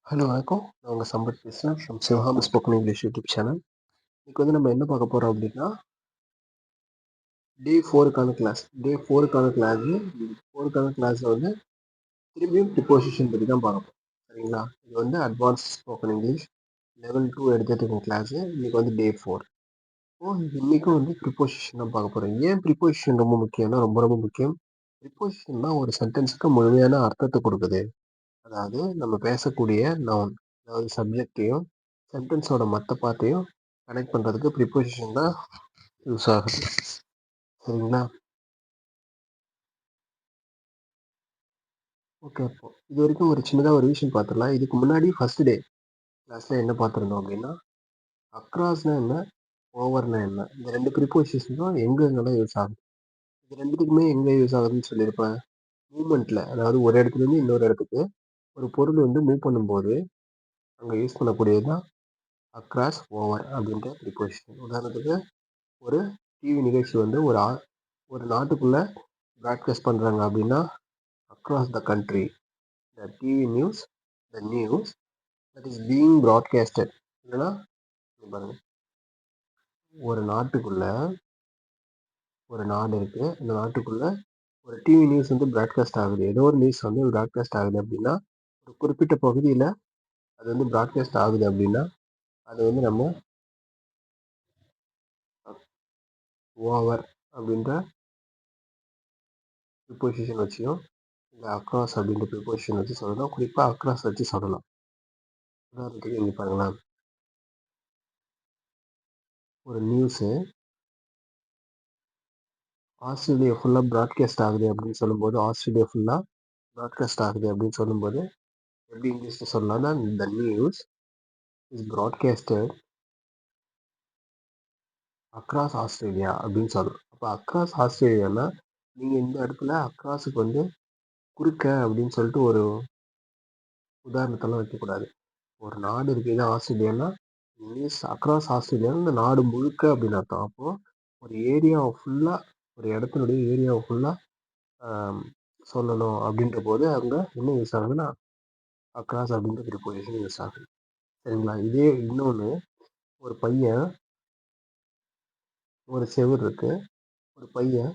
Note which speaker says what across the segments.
Speaker 1: Hello வணக்கம். நான் உங்க சம்பத் பேசுறேன் from Sivakam spoken English YouTube channel. இன்னைக்கு நம்ம என்ன பார்க்க போறோம் அப்படின்னா, டே 4க்கான கிளாஸ். டே 4க்கான கிளாஸ். 4க்கான கிளாஸ்ல திரும்பியும் ப்ரிப்போசிஷன் பற்றி தான் பார்க்க போறோம். சரிங்களா? இது அட்வான்ஸ் ஸ்போக்கன் இங்கிலீஷ் லெவல் 2 எடுத்துட்டு இருக்க கிளாஸ். இன்னைக்கு டே 4. இன்னைக்கும் ப்ரிப்போசிஷன் தான் பார்க்க போறோம். ஏன் ப்ரிப்போசிஷன் ரொம்ப முக்கியம்னா, ரொம்ப ரொம்ப முக்கியம். ப்ரிப்போசிஷன் தான் ஒரு சென்டென்ஸுக்கு முழுமையான அர்த்தத்தை கொடுக்குது. அதாவது நம்ம பேசக்கூடிய நவுன், அதாவது சப்ஜெக்டையும் சென்டென்ஸோட மற்ற பார்ட்டையும் கனெக்ட் பண்ணுறதுக்கு ப்ரிப்போசிஷன் தான் யூஸ் ஆகுது. சரிங்களா? ஓகே, அப்போ இது வரைக்கும் ஒரு சின்னதாக ஒரு விஷயம் பார்த்துடலாம். இதுக்கு முன்னாடி ஃபர்ஸ்ட் டே கிளாஸில் என்ன பார்த்துருந்தோம் அப்படின்னா, அக்ராஸ்னா என்ன, ஓவர்னா என்ன, இந்த ரெண்டு ப்ரிப்போசிஷன் தான் எங்கெங்கெல்லாம் யூஸ் ஆகுது. இது ரெண்டுத்துக்குமே எங்கே யூஸ் ஆகுதுன்னு சொல்லியிருப்பேன். மூமெண்ட்டில், அதாவது ஒரு இடத்துலேருந்து இன்னொரு இடத்துக்கு ஒரு பொருள் மூவ் பண்ணும்போது அங்கே யூஸ் பண்ணக்கூடியது தான் அக்ராஸ், ஓவர் அப்படின்ற ப்ரிப்போசிஷன். உதாரணத்துக்கு ஒரு டிவி நிகழ்ச்சி ஒரு நாட்டுக்குள்ள ப்ராட்காஸ்ட் பண்றாங்க அப்படின்னா, across the country the TV news, the news that is being broadcasted. இல்லைன்னா பாருங்க, ஒரு நாட்டுக்குள்ள ஒரு நாடு இருக்கு, இந்த நாட்டுக்குள்ள ஒரு டிவி நியூஸ் ப்ராட்காஸ்ட் ஆகுது. ஏதோ ஒரு நியூஸ் ப்ராட்காஸ்ட் ஆகுது அப்படின்னா, ஒரு குறிப்பிட்ட பகுதியில் அது ப்ராட்காஸ்ட் ஆகுது அப்படின்னா, அது நம்ம ஓவர் அப்படின்ற ப்ரிப்போசிஷன் வச்சியும், இல்லை அக்ராஸ் அப்படின்ற ப்ரிப்போசிஷன் வச்சு சொல்லலாம். குறிப்பாக அக்ராஸ் வச்சு சொல்லலாம். உதாரணத்துக்கு இங்கே பாருங்களேன், ஒரு நியூஸு ஆஸ்திரேலியா ஃபுல்லாக ப்ராட்காஸ்ட் ஆகுது அப்படின்னு சொல்லும்போது, ஆஸ்திரேலியா ஃபுல்லாக ப்ராட்காஸ்ட் ஆகுது அப்படின்னு சொல்லும்போது எப்படி இங்கிலீஷில் சொல்லலாம்னா, the news is broadcasted across Australia அப்படின்னு சொல்லலாம். அப்போ அக்ராஸ் ஆஸ்திரேலியானா, நீங்கள் இந்த இடத்துல அக்ராஸுக்கு குறுக்க அப்படின்னு சொல்லிட்டு ஒரு உதாரணத்தெல்லாம் வைக்கக்கூடாது. ஒரு நாடு இருக்குது ஆஸ்திரேலியானா, நியூஸ் அக்ராஸ் ஆஸ்திரேலியானா இந்த நாடு முழுக்க அப்படின்னு அர்த்தம். அப்போது ஒரு ஏரியாவை ஃபுல்லாக, ஒரு இடத்தினுடைய ஏரியாவை ஃபுல்லாக சொல்லணும் அப்படின்ற போது அங்கே என்ன யூஸ் ஆகுதுன்னா, அக்ராஸ் அப்படின்ற ப்ரிப்போசிஷன் யூஸ் ஆகுது. சரிங்களா? இதே இன்னொன்று, ஒரு பையன், ஒரு செவுரு இருக்கு, ஒரு பையன்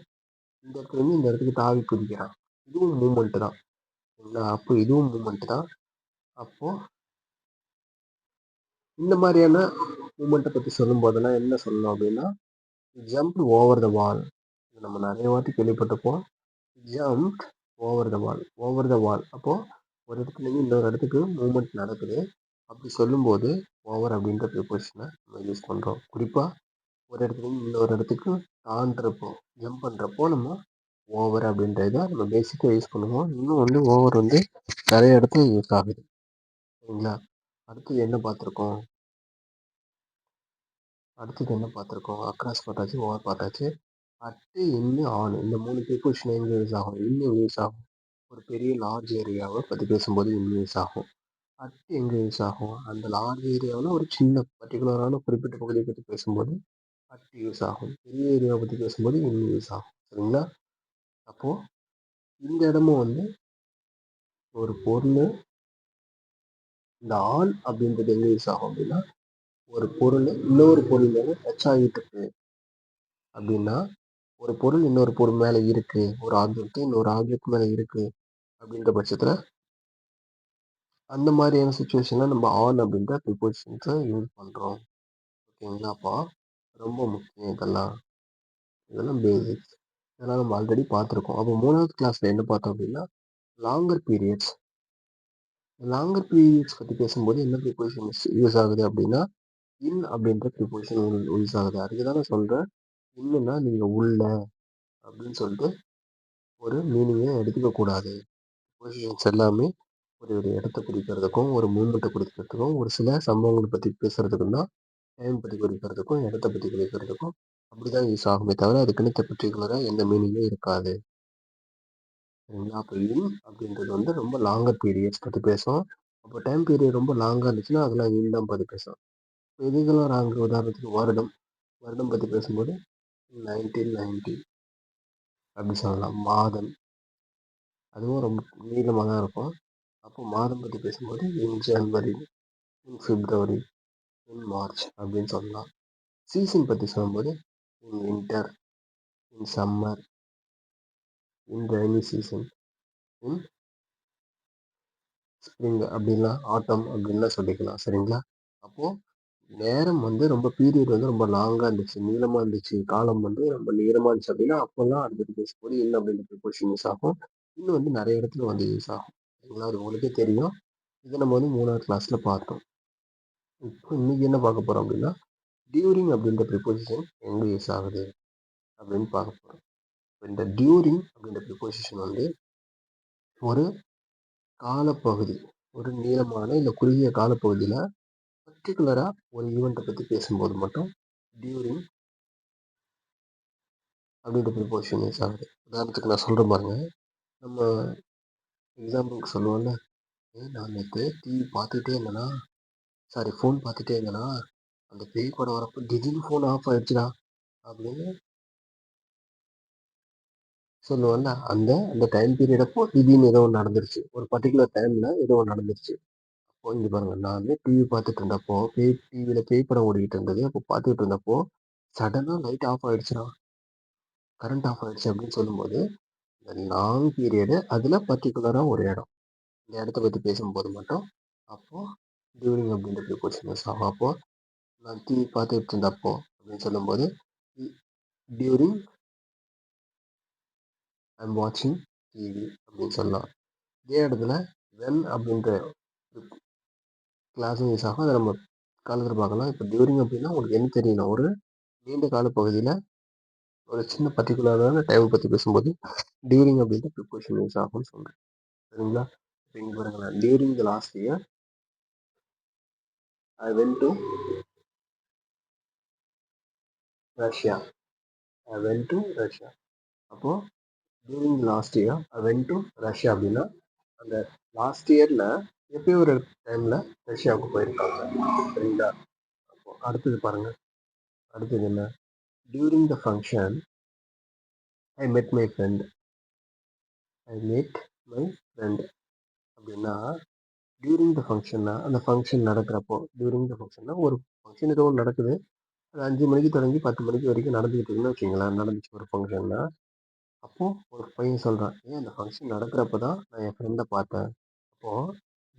Speaker 1: இந்த இடத்துல இந்த இடத்துக்கு தாவி குதிக்கிறான். இதுவும் மூமெண்ட் தான். சரிங்களா? அப்போ இதுவும் மூமெண்ட் தான். அப்போ இந்த மாதிரியான மூமெண்ட்டை பற்றி சொல்லும் போதெல்லாம் என்ன சொல்லணும் அப்படின்னா, ஜம்ப் ஓவர் த வால். நம்ம நிறைய வாட்டி கேள்விப்பட்டிருப்போம். ஜம்ப் ஓவர் த வால். அப்போது ஒரு இடத்துலேருந்து இன்னொரு இடத்துக்கு மூமெண்ட் நடக்குது. அப்படி சொல்லும்போது ஓவர் அப்படின்ற ப்ரிப்போசிஷனை நம்ம யூஸ் பண்ணுறோம். குறிப்பாக ஒரு இடத்துலேருந்து இன்னொரு இடத்துக்கு தாண்டுறப்போ, ஜம்ப் பண்ணுறப்போ நம்ம ஓவர் அப்படின்றத நம்ம பேசிக்காக யூஸ் பண்ணுவோம். இன்னும் ஓவர் நிறைய இடத்துல யூஸ் ஆகுது. சரிங்களா? அடுத்தது என்ன பார்த்துருக்கோம்? அக்ராஸ் பார்த்தாச்சு, ஓவர் பார்த்தாச்சு. அட்டு, இன்னு, ஆன், இந்த 3 ப்ரிப்போசிஷன் எங்கே யூஸ் ஆகும்? இன்னும் யூஸ் ஆகும். ஒரு பெரிய லார்ஜ் ஏரியாவை பற்றி பேசும்போது இன்னும் யூஸ் ஆகும். அட்டு எங்கே யூஸ் ஆகும்? அந்த லார்ஜ் ஏரியாவில் ஒரு சின்ன பர்டிகுலரான குறிப்பிட்ட பகுதியை பற்றி பேசும்போது அட்டு யூஸ் ஆகும். பெரிய ஏரியாவை பற்றி பேசும்போது இன்னும் யூஸ் ஆகும். சரிங்களா? அப்போது இந்த இடமும் ஒரு பொருள், இந்த ஆன் அப்படின்றது எங்கே யூஸ் ஆகும் அப்படின்னா, ஒரு பொருள் இன்னொரு பொருள் மேலே டச் ஆகிட்டு இருக்கு அப்படின்னா, ஒரு பொருள் இன்னொரு பொருள் மேலே இருக்கு, ஒரு ஆப்ஜெக்ட் இன்னொரு ஆப்ஜெக்ட் மேலே இருக்கு அப்படின்ற பட்சத்தில் அந்த மாதிரியான சுச்சுவேஷனில் நம்ம ஆன் அப்படின்ற ப்ரிப்போசிஷன்ஸை யூஸ் பண்ணுறோம். ஓகேங்களாப்பா? ரொம்ப முக்கியம் இதெல்லாம் பேசிக்ஸ். இதெல்லாம் நம்ம ஆல்ரெடி பார்த்துருக்கோம். அப்போ 3வது கிளாஸில் என்ன பார்த்தோம் அப்படின்னா, லாங்கர் பீரியட்ஸ். லாங்கர் பீரியட்ஸ் பற்றி பேசும்போது என்ன ப்ரிப்போசிஷன்ஸ் யூஸ் ஆகுது அப்படின்னா, இன் அப்படின்ற ப்ரிப்போசிஷன் யூஸ் ஆகுது. அதுக்கு தான் நான் சொல்கிறேன், இன்னுன்னா நீங்கள் உள்ள அப்படின்னு சொல்லிட்டு ஒரு மீனிங்கை எடுத்துக்கக்கூடாது. ப்ரிப்போசிஷன்ஸ் எல்லாமே ஒரு இடத்த குறிக்கிறதுக்கும், ஒரு மூமெண்ட்டை குறிக்கிறதுக்கும், ஒரு சில சம்பவங்களை பற்றி பேசுகிறதுக்கும் தான், டைம் பற்றி குறிக்கிறதுக்கும், இடத்த பற்றி குறிக்கிறதுக்கும் அப்படி தான் யூஸ் ஆகுமே தவிர அதுக்குன்னு பர்டிகுலராக எந்த மீனிங்கும் இருக்காது. சரிங்களா? அப்போ இன் அப்படின்றது ரொம்ப லாங்கர் பீரியட்ஸ் பற்றி பேசும். அப்போ டைம் பீரியட் ரொம்ப லாங்காக இருந்துச்சுன்னா அதெல்லாம் இன் தான் பற்றி பேசும். இப்போ இதுக்கெல்லாம் நாங்கள் உதாரணத்துக்கு வருடம், வருடம் பற்றி பேசும்போது 1990 அப்படி சொல்லலாம். மாதம், அதுவும் ரொம்ப நீளமாக தான் இருக்கும். அப்போ மாதம் பத்தி பேசும்போது இன் ஜனவரி, இன் பிப்ரவரி, இன் மார்ச் அப்படின்னு சொல்லலாம். சீசன் பத்தி சொல்லும்போது இன் வின்டர், இன் சம்மர், இன் ரெய்னி சீசன், இன் ஸ்ப்ரிங் அப்படின்லாம் ஆட்டம் அப்படின்லாம் சொல்லிக்கலாம். சரிங்களா? அப்போ நேரம் வந்து ரொம்ப பீரியட் வந்து ரொம்ப லாங்கா இருந்துச்சு, நீளமா இருந்துச்சு, காலம் வந்து ரொம்ப நீளமா இருந்துச்சு அப்படின்னா, அப்போலாம் அத பத்தி பேசும்போது இன் அப்படின்ற ப்ரிப்போசிஷன் யூஸ் ஆகும். இன்னும் வந்து நெறைய இடத்துல வந்து யூஸ் ஆகும். சரிங்களா? அது உங்களுக்கே தெரியும். இத நம்ம வந்து 3வது கிளாஸ்ல பார்த்தோம். இப்போ இன்னைக்கு என்ன பார்க்க போறோம் அப்படின்னா, டியூரிங் அப்படின்ற ப்ரிப்போசிஷன் எங்க யூஸ் ஆகுது அப்படின்னு பார்க்க போறோம். இந்த டியூரிங் அப்படின்ற ப்ரிப்போசிஷன் வந்து ஒரு காலப்பகுதி, ஒரு நீளமான இல்ல குறுகிய காலப்பகுதியில பர்ட்டிகுலரா ஒரு ஈவெண்ட்ட பத்தி பேசும்போது மட்டும் டியூரிங் அப்படின்ற ப்ரிப்போசிஷன் யூஸ் ஆகுது. உதாரணத்துக்கு நான் சொல்றேன் பாருங்க. நம்ம எக்ஸாம்பிளுக்கு சொல்லுவோம்ல, நான் நேத்து டிவி பார்த்துட்டே இருந்தேனா, சாரி ஃபோன் பார்த்துட்டே இருந்தேனா, அந்த பேய் படம் வரப்போ திடீர்னு ஃபோன் ஆஃப் ஆயிடுச்சுடா அப்படின்னு சொல்லுவோம்ல. அந்த அந்த டைம் பீரியட் அப்போ திடீர்னு ஏதோ ஒண்ணு நடந்துருச்சு. ஒரு பர்ட்டிகுலர் டைம்ல ஏதோ ஒண்ணு நடந்துருச்சு. அப்போ இங்க பாருங்க, நான் வந்து டிவி பார்த்துட்டு இருந்தப்போ, டிவியில பேய் படம் ஓடிக்கிட்டு இருந்தது. அப்போ பார்த்துக்கிட்டு இருந்தப்போ, சடனா லைட் ஆஃப் ஆயிடுச்சுடா, கரண்ட் ஆஃப் ஆயிடுச்சு அப்படின்னு சொல்லும்போது, இந்த லாங் பீரியடு அதில பர்ட்டிகுலரா ஒரு இடம். இந்த இடத்த பத்தி பேசும்போது மட்டும், அப்போ டியூரிங் அப்படின்ற ப்ரிப்போசிஷன் யூஸ் ஆகும். அப்போ நான் டிவி பார்த்துட்டு இருந்தப்போ அப்படின்னு சொல்லும்போது, டியூரிங் ஐ அம் வாட்சிங் டிவி அப்படின்னு சொல்லலாம். இதே இடத்துல வென் அப்படின்ற கிளாஸும் யூஸ் ஆகும். அத நம்ம காலத்துல பார்க்கலாம். இப்போ டியூரிங் அப்படின்னா உங்களுக்கு என்ன தெரியணும்? ஒரு நீண்ட கால பகுதியில ஒரு சின்ன பர்ட்டிகுலரான டைம் பத்தி பேசும்போது, டியூரிங் அப்படின்ற ப்ரிப்போசிஷன் யூஸ் ஆகும்னு சொல்றேன். சரிங்களா? இப்ப இங்க பாருங்களேன். During the last year I went to Russia. I went to Russia. அப்போ during last year I went to Russia அப்படின்னா, அந்த லாஸ்ட் இயர்ல எப்பயோ ஒரு டைம்ல ரஷ்யாவுக்கு போயிருக்காங்க. சரிங்களா? அப்போ அடுத்தது பாருங்க. அடுத்தது என்ன? During the function I met my friend. I meet my friend அப்படின்னா, டியூரிங் த ஃபங்க்ஷன்னா அந்த ஃபங்க்ஷன் நடக்கிறப்போ, டியூரிங் த ஃபங்க்ஷன்னா ஒரு ஃபங்க்ஷன் ஏதோ ஒன்று நடக்குது. அது 5 மணிக்கு தொடங்கி 10 மணிக்கு வரைக்கும் நடந்துகிட்டு இருக்குன்னு வச்சுங்களேன். நடந்துச்சு ஒரு ஃபங்க்ஷன்னா. அப்போ ஒரு பையன் சொல்றான், ஏன் அந்த ஃபங்க்ஷன் நடக்கிறப்ப தான் நான் என் ஃப்ரெண்டை பார்த்தேன். அப்போ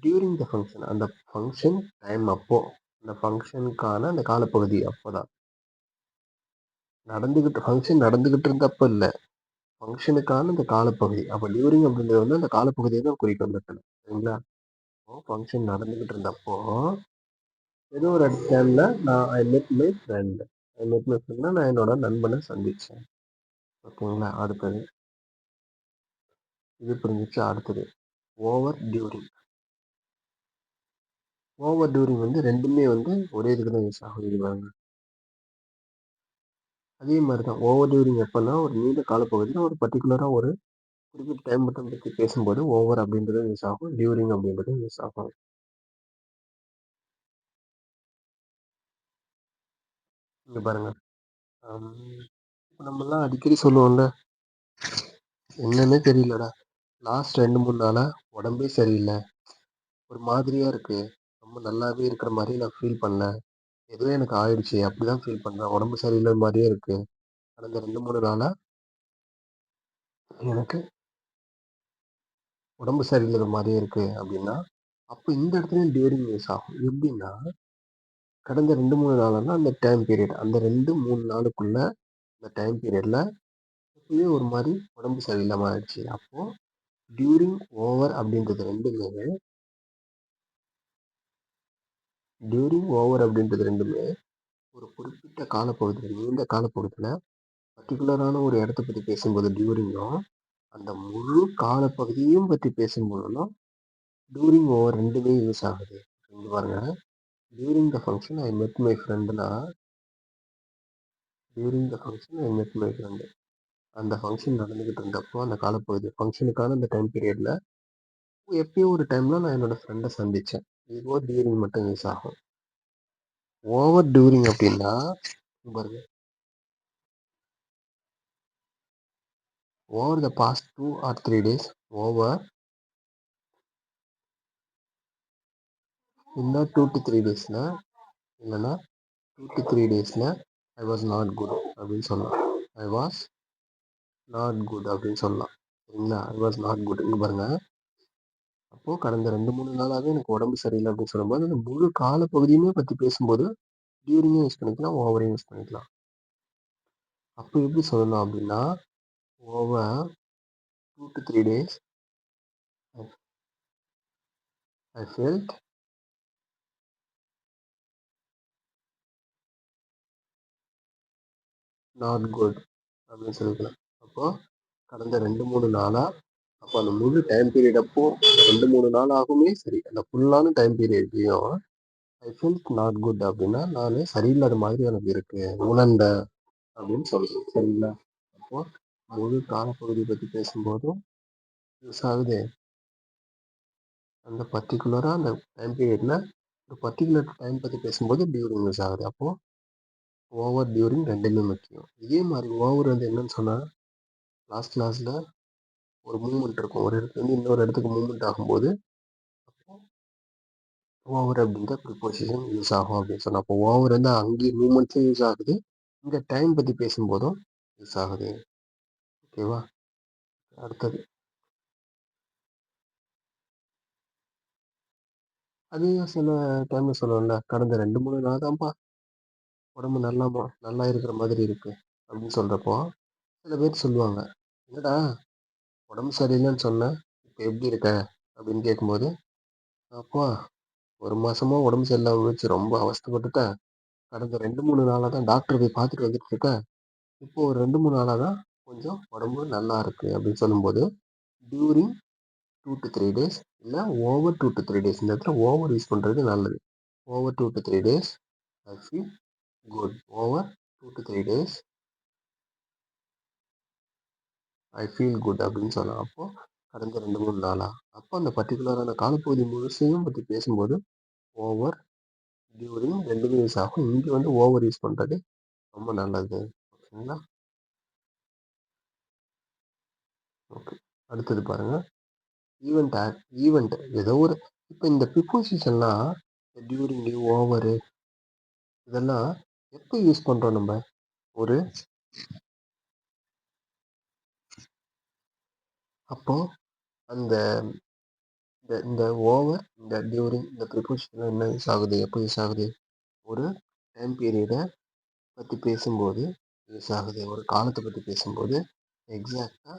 Speaker 1: டியூரிங் த ஃபங்க்ஷன் அந்த ஃபங்க்ஷன் டைம் அப்போ அந்த ஃபங்க்ஷனுக்கான அந்த காலப்பகுதி அப்போதான் நடந்துகிட்டு ஃபங்க்ஷன் நடந்துகிட்டு இருந்தப்ப இல்லை, ஃபங்க்ஷனுக்கான அந்த காலப்பகுதி. அப்போ டியூரிங் அப்படின்றது வந்து அந்த காலப்பகுதியை தான் குறிக்கும் அந்த இடத்துல. சரிங்களா? ஃபங்க்ஷன் நடந்துகிட்டு இருந்தப்போ ஏதோ ஒரு டைம்ல நான் ஐ met my friend. I met my ஃப்ரெண்ட்னா நான் என்னோட நண்பனை சந்திச்சேன். ஓகேங்களா? அடுத்தது இது புரிஞ்சிச்சு. அடுத்தது ஓவர் டியூரிங். ஓவர் டியூரிங் வந்து ரெண்டுமே வந்து ஒரே இதுக்கு தான் யூஸ் ஆகும். இது பாருங்க. அதே மாதிரி தான் ஓவர் டியூரிங் எப்போன்னா ஒரு நீண்ட காலப்பகுதியில் ஒரு பர்டிகுலராக ஒரு குறிப்பிட்ட டைம் மட்டும் பற்றி பேசும்போது ஓவர் அப்படின்றதும் யூஸ் ஆகும், டியூரிங் அப்படின்றதும் யூஸ் ஆகும். இங்கே பாருங்க. இப்போ நம்மலாம் அடிக்கடி சொல்லுவோம்ல, என்னன்னே தெரியலடா, லாஸ்ட் 2 3 நாளா உடம்பே சரியில்லை, ஒரு மாதிரியா இருக்கு, ரொம்ப நல்லாவே இருக்கிற மாதிரி நான் ஃபீல் பண்ணேன், ஏதோ எனக்கு ஆயிடுச்சு அப்படிதான் ஃபீல் பண்றேன், உடம்பு சரியில்லை மாதிரியே இருக்கு, கடந்த 2 3 நாளா எனக்கு உடம்பு சரியில்லாத மாதிரியே இருக்கு அப்படின்னா, அப்போ இந்த இடத்துலயும் டியூரிங் யூஸ் ஆகும். எப்படின்னா, கடந்த 2 3 நாளானா அந்த டைம் பீரியட், அந்த 2 3 நாளுக்குள்ள அந்த டைம் பீரியட்ல இப்பவே ஒரு மாதிரி உடம்பு சரியில்லாம ஆயிடுச்சு. அப்போ டியூரிங் ஓவர் அப்படின்றது ரெண்டுமே டியூரிங் ஓவர் அப்படின்றது ரெண்டுமே, ஒரு குறிப்பிட்ட காலப்பகுதியில் நீண்ட காலப்பகுதியில் பர்டிகுலரான ஒரு இடத்த பற்றி பேசும்போது டியூரிங்கும், அந்த முழு காலப்பகுதியும் பற்றி பேசும்போதும் டியூரிங் ஓவர் ரெண்டுமே யூஸ் ஆகுது. இங்க பாருங்க. During the function I met my ஃப்ரெண்டுனா, during the function I met my friend. அந்த ஃபங்க்ஷன் நடந்துகிட்டு இருந்தப்போ அந்த காலப்பகுதி ஃபங்க்ஷனுக்கான அந்த டைம் பீரியட்ல எப்பயோ ஒரு டைம்ல நான் என்னோட ஃப்ரெண்டை சந்திச்சேன். இதுவோ டியூரிங் மட்டும் யூஸ் ஆகும். ஓவர் டியூரிங் அப்படின்னா இங்க பாருங்க, over the past 2 or 3 days, over இன்னும் 2 to 3 டேஸ்ல இல்லைன்னா 2 to 3 டேஸ்ல ஐ வாஸ் நாட் குட் அப்படின்னு சொல்லலாம். ஐ வாஸ் நாட் குட் அப்படின்னு சொல்லலாம். சரிங்களா? I was not good. இங்க பாருங்க. அப்போ கடந்த 2, 3 நாளாவே எனக்கு உடம்பு சரியில்லை அப்படின்னு சொல்லும்போது, அந்த முழு காலப்பகுதியுமே பத்தி பேசும்போது டியூரிங்கும் யூஸ் பண்ணிக்கலாம், ஓவரையும் யூஸ் பண்ணிக்கலாம். அப்போ எப்படி சொல்லணும் அப்படின்னா, over 2 to 3 days I felt not good அப்படின்னு சொல்லிக்கலாம். அப்போ கடந்த 2, 3 நாளா அப்போ அந்த முழு டைம் பீரியட் அப்போ 2, 3 நாளாகுமே சரி, அந்த ஃபுல்லான டைம் பீரியட்லையும் ஐ ஃபெல்ட் நாட் குட் அப்படின்னா நான் சரியில்லாத மாதிரி எனக்கு இருக்கு, உணர்ந்த அப்படின்னு சொல்றேன். சரிங்களா? அப்போ முழு காலப்பகுதி பற்றி பேசும்போதும் யூஸ் ஆகுது. அந்த பர்டிகுலராக அந்த டைம் பீரியட்ல ஒரு பர்டிகுலர் டைம் பற்றி பேசும்போது டியூரிங் யூஸ் ஆகுது. அப்போது ஓவர் டியூரிங் ரெண்டுமே முக்கியம். இதே மாதிரி ஓவர் வந்து என்னன்னு சொன்னால், லாஸ்ட் கிளாஸில் ஒரு மூமெண்ட் இருக்கும், ஒரு இடத்துலேருந்து இன்னொரு இடத்துக்கு மூமெண்ட் ஆகும்போது ஓவர் அப்படின்ற ப்ரிப்போசிஷன் யூஸ் ஆகும் அப்படின்னு சொன்னால், அப்போ ஓவர் வந்து அங்கேயும் மூமெண்ட்ஸும் யூஸ் ஆகுது, இங்கே டைம் பற்றி பேசும்போதும் யூஸ் ஆகுது. ஓகேவா? அடுத்தது அதையும் சில டைமில் சொல்லுவோம்ல, கடந்த 2, 3 நாள் தான்ப்பா உடம்பு நல்லா இருக்கிற மாதிரி இருக்கு அப்படின்னு சொல்கிறப்போ சில பேர் சொல்லுவாங்க, என்னடா உடம்பு சரியில்லைன்னு சொன்னேன், இப்போ எப்படி இருக்க அப்படின்னு கேட்கும்போது, அப்பா 1 மாசமா உடம்பு சரியில்லாம போச்சு, ரொம்ப அவஸ்தைப்பட்டுட்டேன். கடந்த 2, 3 நாளாக தான் டாக்டர் போய் பார்த்துட்டு வந்துட்டு இருக்கேன். இப்போ ஒரு 2, 3 நாளாக தான் கொஞ்சம் உடம்பு நல்லா இருக்கு அப்படின்னு சொல்லும்போது, டியூரிங் 2 to 3 days இல்லை ஓவர் 2 to 3 days, இந்த இடத்துல ஓவர் யூஸ் பண்ணுறது நல்லது. Over 2 to 3 days I feel good. Over 2 to 3 days I feel good அப்படின்னு சொல்லலாம். அப்போ கடந்த 2, 3 நாளா அப்போ அந்த பர்டிகுலரான காலப்பகுதி முழுசையும் பற்றி பேசும்போது ஓவர் டியூரிங் ரெண்டுமே யூஸ் ஆகும். இங்கே வந்து ஓவர் யூஸ் பண்ணுறது ரொம்ப நல்லது. ஓகேங்களா? ஓகே. அடுத்தது பாருங்க, ஈவெண்ட் ஏதோ ஒரு, இப்போ இந்த ப்ரிப்போசிஷன்லாம் டியூரிங், ஓவரு, இதெல்லாம் எப்போ யூஸ் பண்ணுறோம் நம்ம? ஒரு அப்போ அந்த இந்த ஓவர், இந்த டியூரிங், இந்த ப்ரிப்போசிஷன் என்ன யூஸ் ஆகுது, எப்போ யூஸ் ஆகுது? ஒரு டைம் பீரியடை பற்றி பேசும்போது யூஸ் ஆகுது. ஒரு காலத்தை பற்றி பேசும்போது, எக்ஸாக்டாக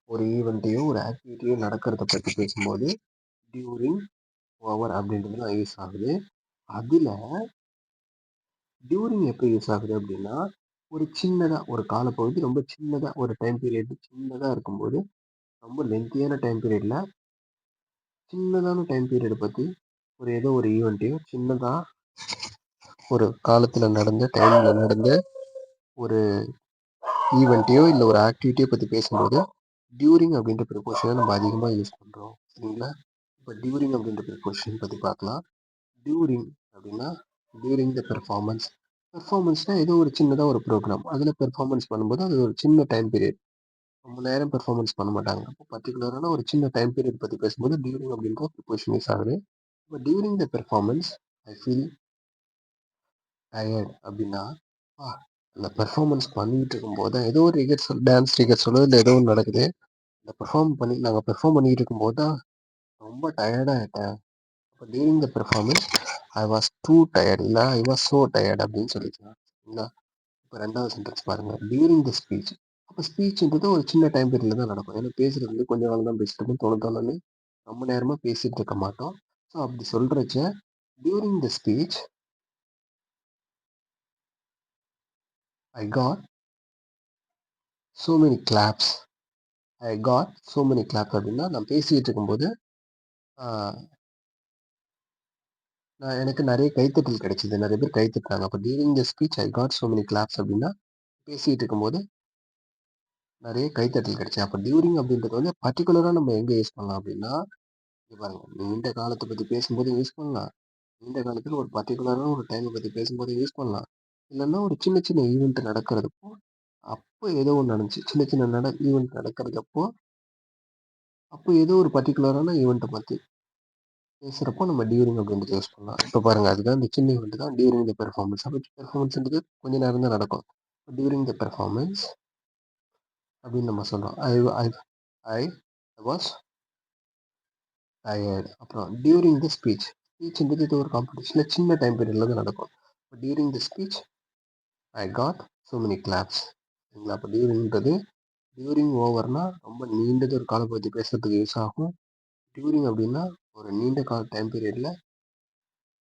Speaker 1: ஒரு ஈவெண்ட்டையும் ஒரு ஆக்டிவிட்டியும் நடக்கிறத பற்றி பேசும்போது டியூரிங், ஓவர் அப்படின்றதுலாம் யூஸ் ஆகுது. அதில் டியூரிங் எப்போ யூஸ் ஆகுது அப்படின்னா, ஒரு சின்னதாக ஒரு காலப்பகுதி ரொம்ப சின்னதாக ஒரு டைம் பீரியட் சின்னதாக இருக்கும்போது, ரொம்ப லென்த்தியான டைம் பீரியடில் சின்னதான டைம் பீரியடை பற்றி ஒரு ஏதோ ஒரு ஈவெண்ட்டையும் சின்னதாக ஒரு காலத்தில் நடந்த டைமில் நடந்த ஒரு ஈவெண்ட்டையோ இல்லை ஒரு ஆக்டிவிட்டியோ பற்றி பேசும்போது டியூரிங் அப்படின்ற ப்ரிப்போஷனை நம்ம அதிகமாக யூஸ் பண்ணுறோம். சரிங்களா? இப்போ டியூரிங் அப்படின்ற ப்ரிப்போஷன் பற்றி பார்க்கலாம். டியூரிங் அப்படின்னா டியூரிங் த பெர்ஃபார்மன்ஸ்னால் ஏதோ ஒரு சின்னதாக ஒரு ப்ரோக்ராம் அதில் பெர்ஃபார்மன்ஸ் பண்ணும்போது அது ஒரு சின்ன டைம் பீரியட், ரொம்ப நேரம் பெர்ஃபார்மன்ஸ் பண்ண மாட்டாங்க. அப்போ பர்டிகுலரான ஒரு சின்ன டைம் பீரியட் பற்றி பேசும்போது டியூரிங் அப்படின்ற ப்ரிப்போஷன் யூஸ் ஆகுது. இப்போ during the performance I feel tired அப்படின்னா, அந்த பெர்ஃபார்மன்ஸ் பண்ணிக்கிட்டு இருக்கும்போது தான் ஏதோ ஒரு ரிகர்சல், டான்ஸ் ரிகர்சலோ இல்லை ஏதோ ஒன்று நடக்குது, இந்த நாங்கள் பெர்ஃபார்ம் பண்ணிக்கிட்டு இருக்கும்போது தான் ரொம்ப டயர்டாகிட்டேன். இப்போ during the performance I was too tired இல்லை ஐ வாஸ் ஸோ டயர்ட் அப்படின்னு சொல்லிக்கலாம். சரிங்களா? இப்போ 2வது சென்டென்ஸ் பாருங்கள், டியூரிங் த ஸ்பீச். அப்போ ஸ்பீச்ன்றது ஒரு சின்ன டைம் பீரியடில் தான் நடக்கும். ஏன்னா பேசுகிறது வந்து கொஞ்சம் நாள் தான் பேசிட்டு இருக்கோம், தோணுன்னு ரொம்ப நேரமாக பேசிகிட்டு இருக்க மாட்டோம். ஸோ அப்படி சொல்கிறச்ச during the speech I got so many claps. I got so many claps அப்படின்னா நான் பேசிகிட்டு இருக்கும்போது எனக்கு நிறைய கைத்தட்டல் கிடைச்சிது, நிறைய பேர் கைத்தட்டாங்க. அப்போ during the speech I got so many claps அப்படின்னா பேசிகிட்டு இருக்கும்போது நிறைய கைத்தட்டல் கிடைச்சி. அப்போ டியூரிங் அப்படின்றது வந்து பர்டிகுலராக நம்ம எங்கே யூஸ் பண்ணலாம் அப்படின்னா, பாருங்க, நீண்ட காலத்தை பற்றி பேசும்போது யூஸ் பண்ணலாம், நீண்ட காலத்தில் ஒரு பர்டிகுலரான ஒரு டைமை பற்றி பேசும்போது யூஸ் பண்ணலாம், இல்லைன்னா ஒரு சின்ன சின்ன ஈவெண்ட் நடக்கிறதுப்போ அப்போ ஏதோ ஒன்று நடந்துச்சு, சின்ன சின்ன ஈவெண்ட் நடக்கிறதப்போ அப்போ ஏதோ ஒரு பர்டிகுலரான ஈவெண்ட்டை பற்றி பேசுகிறப்போ நம்ம டியூரிங் அப்படின்றது யூஸ் பண்ணலாம். இப்போ பாருங்கள், அதுதான் இந்த சின்ன ஈவெண்ட் தான் டியூரிங் த பெர்ஃபார்மன்ஸ். அப்போ பெர்ஃபார்மன்ஸ்ன்றது கொஞ்ச நேரம் தான் நடக்கும். டியூரிங் த பெர்ஃபார்மன்ஸ் அப்படின்னு நம்ம சொல்கிறோம். ஐ ஐ ஐ வாஸ் டயர்டு. அப்புறம் டியூரிங் த ஸ்பீச். ஸ்பீச்ன்றது இது ஒரு காம்படிஷனில் சின்ன டைம் பீரியடில் தான் நடக்கும். இப்போ during the speech I got so many claps. சரிங்களா? அப்போ டியூரிங்கிறது டியூரிங் ஓவர்னா ரொம்ப நீண்டது ஒரு காலப்பகுதி பேசுறதுக்கு யூஸ் ஆகும். டியூரிங் அப்படின்னா ஒரு நீண்ட கால டைம் பீரியடில்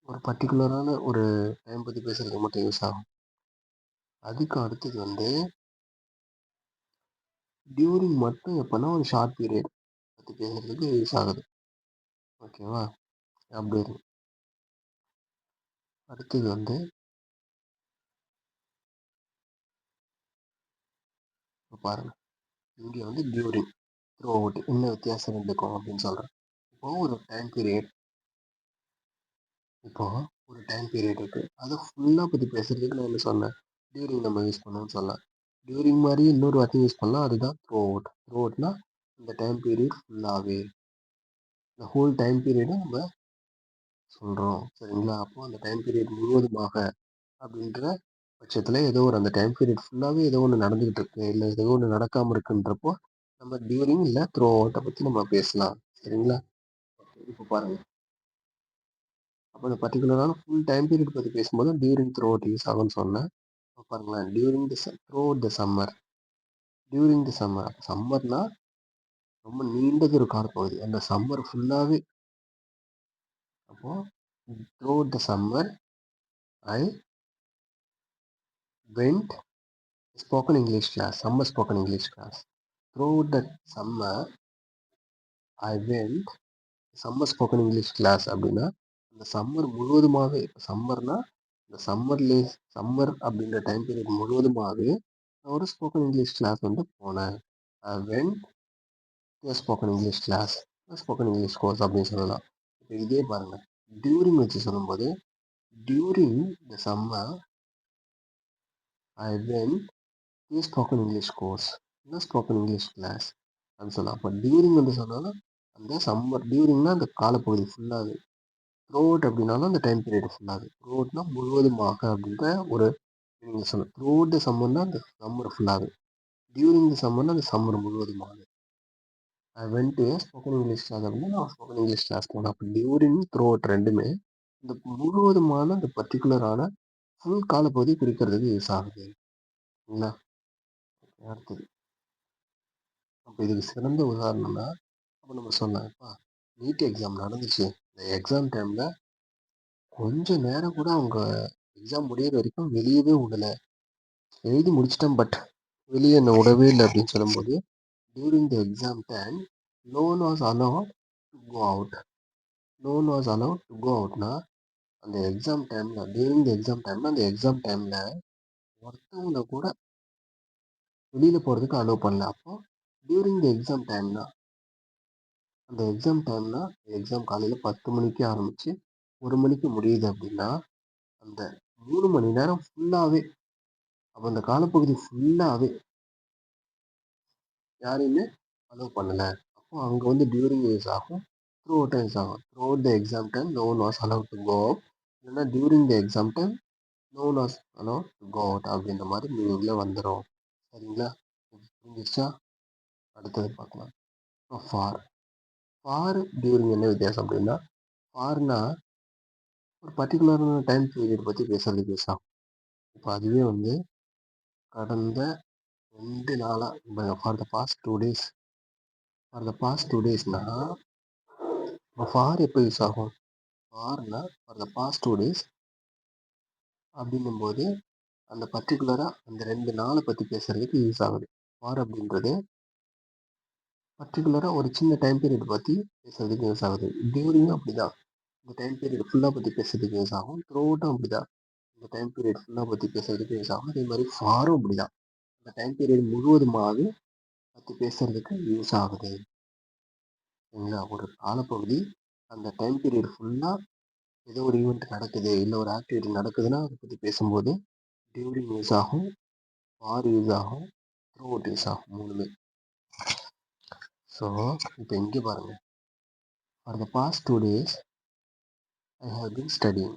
Speaker 1: ஒரு பர்டிகுலரான ஒரு டைம் பற்றி பேசுறதுக்கு மட்டும் யூஸ் ஆகும். அதுக்கு அடுத்தது வந்து டியூரிங் மட்டும் எப்போனா ஒரு ஷார்ட் பீரியட் பற்றி பேசுறதுக்கு யூஸ் ஆகுது. ஓகேவா? அப்படி இருக்கு. அடுத்தது வந்து இப்போ பாருங்கள், இங்கே வந்து டியூரிங் த்ரூ அவுட் என்ன வித்தியாசம் இருக்கும் அப்படின்னு சொல்கிறேன். இப்போது ஒரு டைம் பீரியட் இருக்குது, அதை ஃபுல்லாக பற்றி பேசுறதுக்கு நான் என்ன சொன்னேன், டியூரிங் நம்ம யூஸ் பண்ணோம்னு சொல்லலாம். டியூரிங் மாதிரி இன்னொரு வார்த்தை யூஸ் பண்ணலாம், அதுதான் த்ரூ அவுட். த்ரூ அவுட்னா இந்த டைம் பீரியட் ஃபுல்லாகவே, இந்த ஹோல் டைம் பீரியடும் நம்ம சொல்கிறோம். சரிங்களா? அப்போ அந்த டைம் பீரியட் முழுவதுமாக அப்படின்ற பட்சத்தில் ஏதோ ஒரு அந்த டைம் பீரியட் ஃபுல்லாகவே ஏதோ ஒன்று நடந்துக்கிட்டு இருக்கு, இல்லை ஏதோ ஒன்று நடக்காமல் இருக்குன்றப்போ நம்ம டியூரிங் இல்லை த்ரூ அவுட்டை பற்றி நம்ம பேசலாம். சரிங்களா? இப்போ பாருங்கள், அப்போ அந்த பர்டிகுலரான ஃபுல் டைம் பீரியட் பற்றி பேசும்போது டியூரிங் த்ரூ அவுட் யூஸ் ஆகும்னு சொன்னேன். இப்போ பாருங்களேன், during the throughout the summer. During the summer, சம்மர்னா ரொம்ப நீண்டது ஒரு காலப்பகுதி, அந்த சம்மர் ஃபுல்லாகவே. அப்போது throughout the summer I went spoken English class. Summer spoken English class. Through the summer I went summer spoken English class. அப்படின்னா அந்த சம்மர் முழுவதுமாகவே, இப்போ சம்மர்னா இந்த சம்மர் அப்படின்ற டைம் பீரியட் முழுவதுமாகவே நான் ஒரு ஸ்போக்கன் இங்கிலீஷ் கிளாஸ் வந்து போனேன். I went spoken English class, spoken English course அப்படின்னு சொல்லலாம். இப்போ இதே பாருங்கள், டியூரிங் வச்சு சொல்லும்போது during the summer I went spoken English course, இல்லை ஸ்போக்கன் இங்கிலீஷ் கிளாஸ் அப்படின்னு சொல்லலாம். அப்போ டியூரிங் வந்து சொன்னாலும் அந்த சம்மர், டியூரிங்னா அந்த காலப்பகுதி ஃபுல்லாகவே, த்ரூ அவுட் அப்படின்னாலும் அந்த டைம் பீரியட் ஃபுல்லாகவே. த்ரூ அவுட்னா முழுவதுமாக அப்படின்ற ஒரு நீங்கள் சொல்லலாம். த்ரூ அவுட் த சம்மர்னா அந்த சம்மர் ஃபுல்லாகவே, டியூரிங் த சம்மர்னா அந்த சம்மர் முழுவதுமாக. I went spoken English class அப்படின்னா நான் ஸ்போக்கன் இங்கிலீஷ் கிளாஸ் போனேன். அப்போ டியூரிங் த்ரூ அவுட் ரெண்டுமே இந்த முழுவதுமான அந்த பர்டிகுலரான ஃபுல் காலப்பகுதி குறிக்கிறதுக்கு யூஸ் ஆகுது. சரிங்களா? அடுத்தது, அப்போ இதுக்கு சிறந்த உதாரணம்னா, அப்போ நம்ம சொன்னேன்ப்பா, நீட் எக்ஸாம் நடந்துச்சு, இந்த எக்ஸாம் டைமில் கொஞ்சம் நேரம் கூட அவங்க எக்ஸாம் முடியிற வரைக்கும் வெளியவே விடலை, எழுதி முடிச்சிட்டேன் பட் வெளியே என்னை விடவே இல்லை அப்படின்னு சொல்லும்போது during the exam time no one was allowed to go out. No one was allowed to go அவுட்னா அந்த எக்ஸாம் டைமில், டியூரிங் த எக்ஸாம் டைமில் அந்த எக்ஸாம் டைமில் ஒருத்தவங்களை கூட வெளியில் போகிறதுக்கு அலோவ் பண்ணல. அப்போது டியூரிங் த எக்ஸாம் டைம்னா அந்த எக்ஸாம் டைம்னா எக்ஸாம் காலையில் 10 மணிக்கு ஆரம்பித்து 1 மணிக்கு முடியுது அப்படின்னா அந்த 3 மணி நேரம் ஃபுல்லாகவே, அப்போ அந்த காலப்பகுதி ஃபுல்லாகவே யாரையுமே அலோவ் பண்ணலை. அப்போ அங்கே வந்து டியூரிங் யூஸ் ஆகும், த்ரூ அவுட் யூஸ் ஆகும். Throughout the exam time no one was allowed to go out, இல்லைன்னா during the exam time no one was allowed to go out அப்படின்ற மாதிரி மீனிங்கில் வந்துடும். சரிங்களா? புரிஞ்சிருச்சா? அடுத்தது பார்க்கலாம். ஃபார். ஃபார் டியூரிங் என்ன வித்தியாசம் அப்படின்னா, ஃபார்னா ஒரு பர்டிகுலரான டைம் பீரியட் பற்றி பேசுறதுக்கு யூஸ் ஆகும். இப்போ அதுவே வந்து கடந்த 2 நாளாக for the past 2 days, for the past 2 டேஸ்னா ஃபார் எப்போ யூஸ் ஆகும்? ஃபார்னா ஃபார் த பாஸ்ட் 2 டேஸ் அப்படிங்கும்போது அந்த பர்டிகுலராக அந்த 2 நாளை பற்றி பேசுறதுக்கு யூஸ் ஆகுது. ஃபார் அப்படின்றது பர்டிகுலராக ஒரு சின்ன டைம் பீரியட் பற்றி பேசுறதுக்கு யூஸ் ஆகுது. டியூரிங்கும் அப்படி தான், இந்த டைம் பீரியட் ஃபுல்லாக பற்றி பேசுறதுக்கு யூஸ் ஆகும். த்ரூ அவுட்டும் அப்படி தான், இந்த டைம் பீரியட் ஃபுல்லாக பற்றி பேசுறதுக்கு யூஸ் ஆகும். அதே மாதிரி ஃபாரும் அப்படி தான், இந்த டைம் பீரியட் முழுவதுமாகவே பற்றி பேசுறதுக்கு யூஸ் ஆகுது. சரிங்களா? ஒரு காலப்பகுதி அந்த டைம் பீரியட் ஃபுல்லாக ஏதோ ஒரு ஈவெண்ட் நடக்குது, இல்லை ஒரு ஆக்டிவிட்டி நடக்குதுன்னா அதை பற்றி பேசும்போது டியூரிங் யூஸ் ஆகும், ஃபார் யூஸ் ஆகும், த்ரூ அவுட் யூஸ் ஆகும், மூணுமே. ஸோ இப்போ இங்கே பாருங்கள், for the past 2 days I have been studying.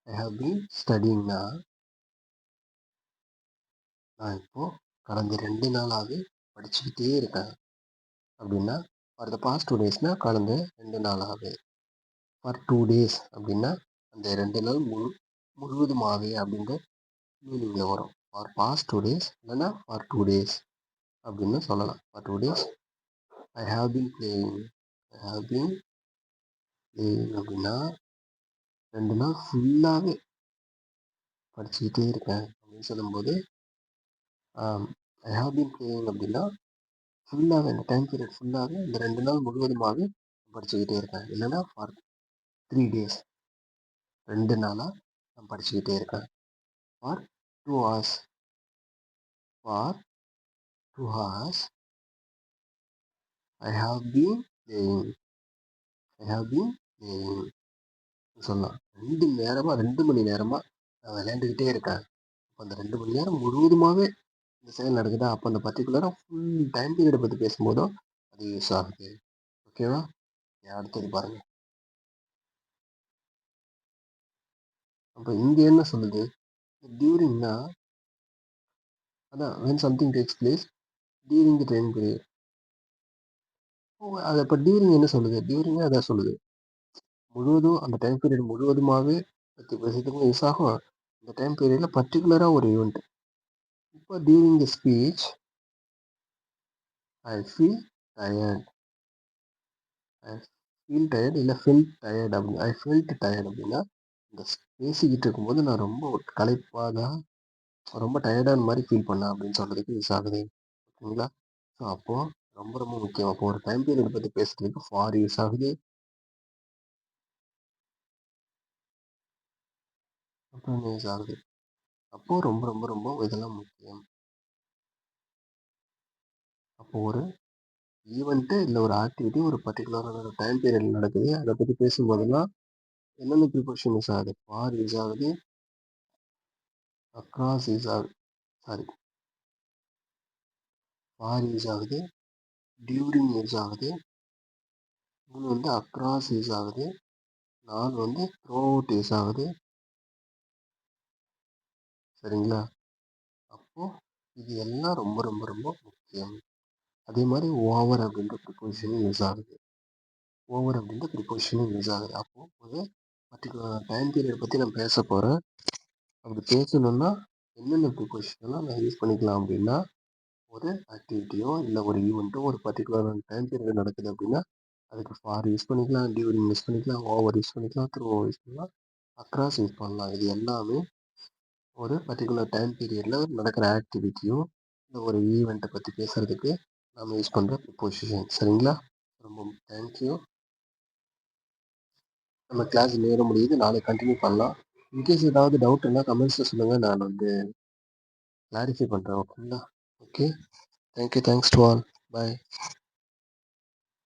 Speaker 1: I have been ஸ்டடியிங்னா நான் இப்போ கடந்த 2 நாளாவே படிச்சுக்கிட்டே இருக்கேன். அப்படின்னா ஃபார் த பாஸ்ட் 2 டேஸ்னா கடந்த 2 நாளாவே. ஃபார் 2 டேஸ் அப்படின்னா அந்த 2 நாள் முழுவதுமாவே அப்படின்ற மீனிங்ல வரும். ஃபார் பாஸ்ட் 2 டேஸ் இல்லைன்னா ஃபார் 2 டேஸ் அப்படின்னு சொல்லலாம். For 2 days I have been playing. I have been playing அப்படின்னா 2 நாள் ஃபுல்லாகவே படிச்சுக்கிட்டே இருக்கேன் அப்படின்னு சொல்லும்போது ஐ ஹாவ் பீன் பிளேயிங் அப்படின்னா ஃபுல்லாகவே இந்த டைம் பீரியட் ஃபுல்லாகவே இந்த 2 நாள் முழுவதுமாகவே படிச்சுக்கிட்டே இருக்கேன். இல்லைன்னா ஃபார் 3 டேஸ் 2 நாளாக நான் படிச்சுக்கிட்டே இருக்கேன். For 2 hours. For 2 hours I have been playing. I have been playing சொல்லலாம். 2 மணி நேரமாக நான் விளையாண்டுக்கிட்டே இருக்கேன். அப்போ அந்த 2 மணி நேரம் முழுவதுமாகவே இந்த செயல் நடக்குதா, அப்போ அந்த பர்டிகுலராக ஃபுல் டைம் பீரியடை பற்றி பேசும்போதும் அது யூஸ் ஆகுது. ஓகேவா? அடுத்தது பாருங்க. அப்போ இங்கே என்ன சொல்லுது? டியூரிங்னா அதான் when something takes place during the time period. அது இப்போ டியூரிங் என்ன சொல்லுது? டியூரிங்காக அதான் சொல்லுது. முழுவதும் அந்த டைம் பீரியட் முழுவதுமாகவே பற்றி பேசுறதுக்கும் யூஸ் ஆகும். இந்த டைம் பீரியடில் பர்டிகுலராக ஒரு ஈவெண்ட். இப்போ during the speech I feel tired. I feel tired இல்லை ஃபெல்ட் டயர்ட் அப்படின்னு. ஐ ஃபெல்ட் டயர்ட் அப்படின்னா இந்த பேசிக்கிட்டு இருக்கும்போது நான் ரொம்ப களைப்பாக தான் ரொம்ப டயர்டான மாதிரி ஃபீல் பண்ணேன் அப்படின்னு சொல்கிறதுக்கு யூஸ் ஆகுது. ஓகேங்களா? ஸோ அப்போது ரொம்ப ரொம்ப முக்கியம். அப்போ ஒரு டைம் பீரியட் பற்றி பேசுறதுக்கு ஃபார் யூஸ் ஆகுது. அப்புறம் யூஸ் ஆகுது. அப்போது ரொம்ப ரொம்ப ரொம்ப இதெல்லாம் முக்கியம். அப்போது ஒரு ஈவெண்ட்டு இல்லை ஒரு ஆக்டிவிட்டி ஒரு பர்டிகுலரான டைம் பீரியடில் நடக்குது. அதை பற்றி பேசும்போதெல்லாம் என்னென்ன ப்ரிப்போஷன் யூஸ் ஆகுது? ஃபார் யூஸ் ஆகுது. அக்ராஸ் யூஸ் ஆகுது. சாரி, ஃபார் யூஸ் ஆகுது. டியூரிங் யூஸ் ஆகுது. 3 அக்ராஸ் யூஸ் ஆகுது. 4 த்ரூ அவுட் யூஸ் ஆகுது. சரிங்களா? அப்போது இது எல்லாம் ரொம்ப ரொம்ப ரொம்ப முக்கியம். அதே மாதிரி ஓவர் அப்படின்ற ப்ரிப்போசிஷனும் யூஸ் ஆகுது. ஓவர் அப்படின்ற ப்ரிப்போசிஷனும் யூஸ் ஆகுது. அப்போது ஒரு பர்டிகுலர் டைம் பீரியட் பற்றி நான் பேச போகிறேன். அப்படி பேசணுன்னா என்னென்ன ப்ரிப்போசிஷன்லாம் நான் யூஸ் பண்ணிக்கலாம் அப்படின்னா, ஒரு ஆக்டிவிட்டியோ இல்லை ஒரு ஈவெண்ட்டோ ஒரு பர்டிகுலர் டைம் பீரியட் நடக்குது அப்படின்னா அதுக்கு ஃபார் யூஸ் பண்ணிக்கலாம், டியூரிங் யூஸ் பண்ணிக்கலாம், ஓவர் யூஸ் பண்ணிக்கலாம், த்ரூ யூஸ் பண்ணலாம், அக்ராஸ் யூஸ் பண்ணலாம். இது எல்லாமே ஒரு பர்டிகுலர் டைம் பீரியடில் நடக்கிற ஆக்டிவிட்டியோ இல்லை ஒரு ஈவெண்ட்டை பற்றி பேசுகிறதுக்கு நம்ம யூஸ் பண்ணுற ப்ரிப்போசிஷன். சரிங்களா? ரொம்ப தேங்க்யூ. நம்ம கிளாஸ் நேரம் முடியுது. நாளைக்கு கண்டினியூ பண்ணலாம். இன்கேஸ் ஏதாவது டவுட் இருந்தால் கமெண்ட்ஸில் சொல்லுங்கள். நான் கிளாரிஃபை பண்ணுறேன். ஓகேங்களா? Okay. Thank you. Thanks to all. Bye.